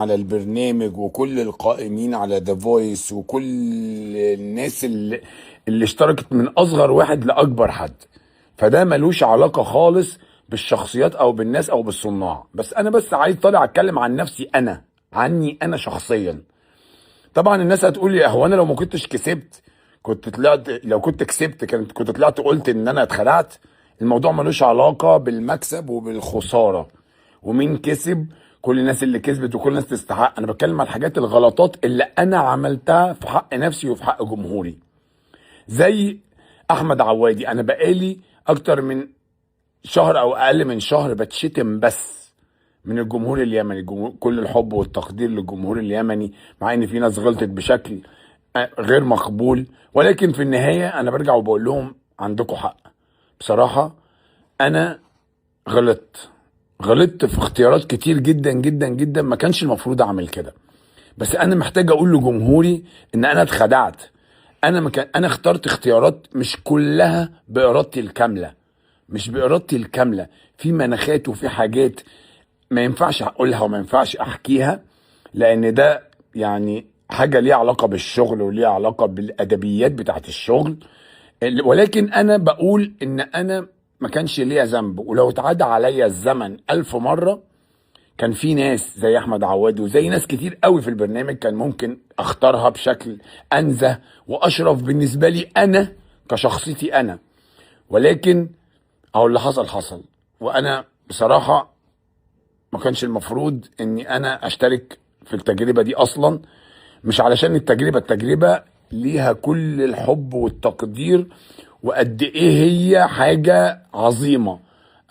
على البرنامج وكل القائمين على ذا فويس وكل الناس اللي اشتركت من اصغر واحد لاكبر حد. فده ملوش علاقة خالص بالشخصيات او بالناس او بالصناع، بس انا عايز طالع اتكلم عن نفسي، انا عني انا شخصيا. طبعا الناس هتقول لي هو انا لو ما كنتش كسبت كنت طلعت، لو كنت كسبت كنت طلعت قلت ان انا اتخدعت. الموضوع ملوش علاقة بالمكسب وبالخسارة ومين كسب. كل الناس اللي كسبت وكل الناس تستحق، انا بتكلم على الحاجات الغلطات اللي انا عملتها في حق نفسي وفي حق جمهوري. زي احمد عوادي، انا بقالي اكتر من شهر او اقل من شهر بتشتم بس من الجمهور اليمني. كل الحب والتقدير للجمهور اليمني، مع ان في ناس غلطت بشكل غير مقبول، ولكن في النهاية انا برجع وبقول لهم عندكم حق. بصراحة انا غلطت في اختيارات كتير جدا جدا جدا، ما كانش المفروض اعمل كده. بس انا محتاج اقول لجمهوري ان انا اتخدعت. انا اخترت اختيارات مش كلها بارادتي الكاملة، مش بارادتي الكاملة. في مناخات وفي حاجات ما ينفعش اقولها وما ينفعش احكيها، لان ده يعني حاجة ليها علاقة بالشغل وليها علاقة بالادبيات بتاعت الشغل. ولكن انا بقول ان انا ما كانش ليا ذنب، ولو اتعدى عليا الزمن 1000 مرة كان في ناس زي احمد عواد وزي ناس كتير قوي في البرنامج كان ممكن اختارها بشكل انزه واشرف بالنسبة لي انا كشخصيتي انا. ولكن اهو اللي حصل حصل، وانا بصراحة ما كانش المفروض اني انا اشترك في التجربة دي اصلا. مش علشان التجربة ليها كل الحب والتقدير وقد ايه هي حاجة عظيمة.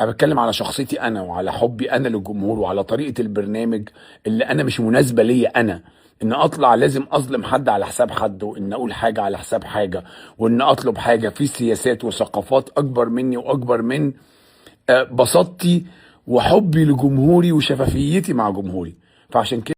انا بتكلم على شخصيتي انا وعلى حبي انا للجمهور وعلى طريقة البرنامج اللي انا مش مناسبة ليا انا. ان اطلع لازم اظلم حد على حساب حد، وان اقول حاجة على حساب حاجة، وان اطلب حاجة في سياسات وثقافات اكبر مني واكبر من بساطتي وحبي لجمهوري وشفافيتي مع جمهوري. فعشان كده